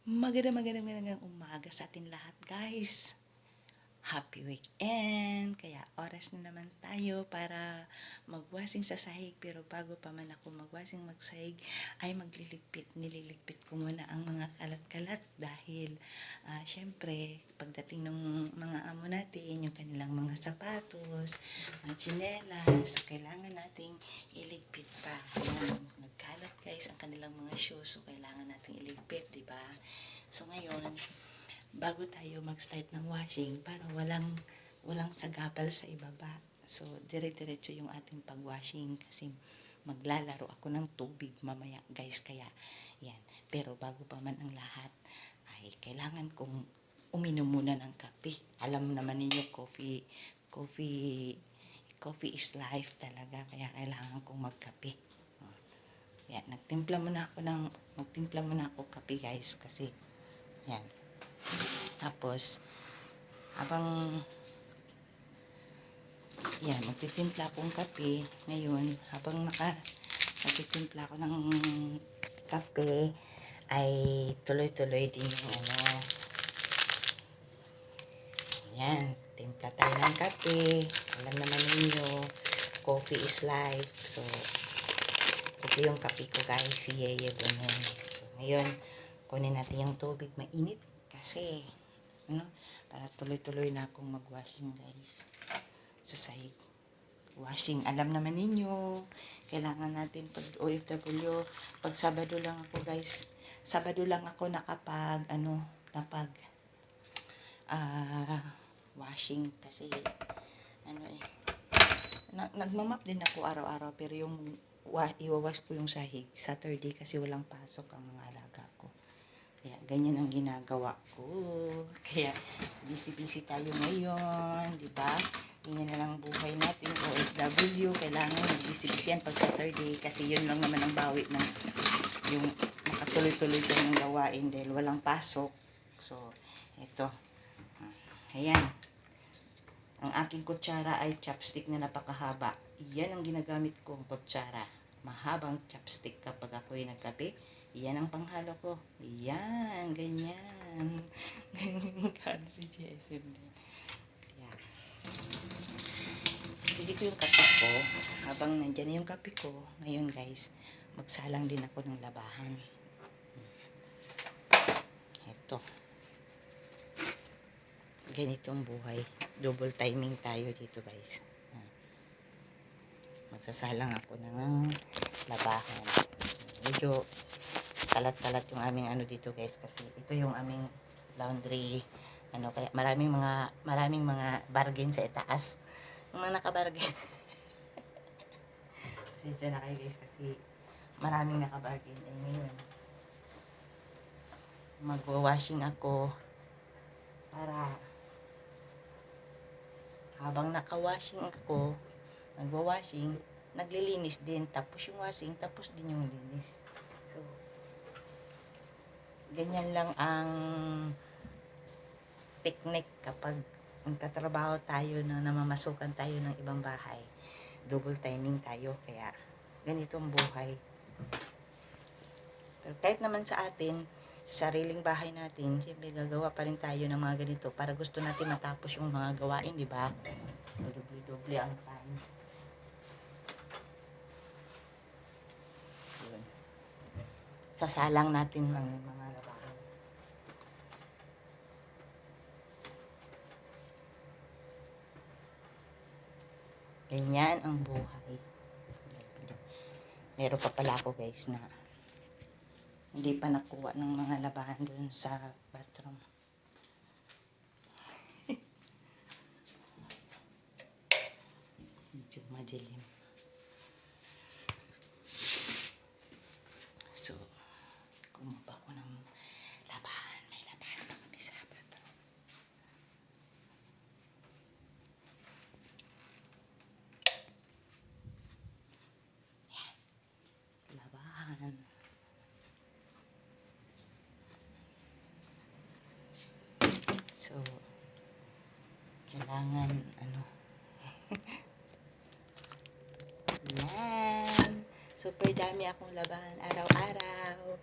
Magandang umaga sa atin lahat, guys. Happy weekend! Kaya oras na naman tayo para magwasing sa sahig. Pero bago pa man ako magwasing magsahig, ay nililigpit ko muna ang mga kalat-kalat dahil syempre, pagdating ng mga amo natin, yung kanilang mga sapatos, mga tsinelas, kailangan nating iligpit pa. Ayan, nagkalat guys ang kanilang mga shoes, so kailangan nating iligpit, diba? So ngayon, bago tayo mag-start ng washing para walang sagabal sa ibaba. So, dire-diretso yung ating pag-washing kasi maglalaro ako ng tubig mamaya, guys. Kaya, yan. Pero bago pa man ang lahat, ay kailangan kong uminom muna ng kape. Alam naman ninyo, coffee is life talaga. Kaya kailangan kong magkape. Yan, magtimpla muna ako kape, guys, kasi yan. Tapos, magtitimpla akong kape. Ngayon, habang nagtitimpla ako ng kape, ay tuloy-tuloy din yung yan, timpla tayo ng kape. Alam naman ninyo, coffee is life. So, ito yung kape ko, guys, si Yeye Bonon. So, ngayon, kunin natin yung tubig mainit kasi para tuloy-tuloy na akong mag-washing, guys, sa sahig. Washing, alam naman ninyo, kailangan natin pag OFW, pag Sabado lang ako, guys, Sabado lang ako washing kasi nagmamap din ako araw-araw, pero yung iwawash ko yung sahig Saturday kasi walang pasok ang mga alaga ko. Kaya, ganyan ang ginagawa ko. Kaya, busy-busy tayo ngayon, di ba? Ganyan na lang buhay natin, OFW. Kailangan busy-busy yan pag Saturday kasi yun lang naman ang bawi ng yung makatuloy-tuloy ko ng gawain dahil walang pasok. So, ito. Ayan. Ang aking kutsara ay chopstick na napakahaba. Yan ang ginagamit kong kutsara. Mahabang chopstick kapag ako'y nagkape. Yan ang panghalo ko. Yan, ganyan. Magkano si JSM din. Yan. Hindi ko yung kape ko. Habang nandyan yung kape ko, ngayon guys, magsalang din ako ng labahan. Ito. Ganitong buhay. Double timing tayo dito, guys. Magsasalang ako ng labahan. Medyo kalat-kalat yung aming dito, guys, kasi ito yung aming laundry kaya maraming mga bargain sa itaas. Yung mga naka-bargain. Pasensya na kayo, guys, kasi maraming naka-bargain. Ngayon, magwa-washing ako para habang naka-washing ako, nagwa-washing, naglilinis din, tapos yung washing, tapos din yung linis. So, ganyan lang ang technique kapag nagtatrabaho tayo na namamasukan tayo ng ibang bahay. Double timing tayo, kaya ganito ang buhay. Pero kahit naman sa atin, sa sariling bahay natin, siyempre gagawa pa rin tayo ng mga ganito para gusto natin matapos yung mga gawain, di ba? Doble-doble ang time. Yun. Sasalang natin ang mga labahan. Ganyan ang buhay. Meron pa pala ako, guys, na hindi pa nakuha ng mga labahan dun sa bathroom. Medyo madilim. So, kumuha ko ng labahan. May labahan pa kami sa bathroom. Yan. Labahan. So, kailangan yan. Super dami akong labahan araw-araw.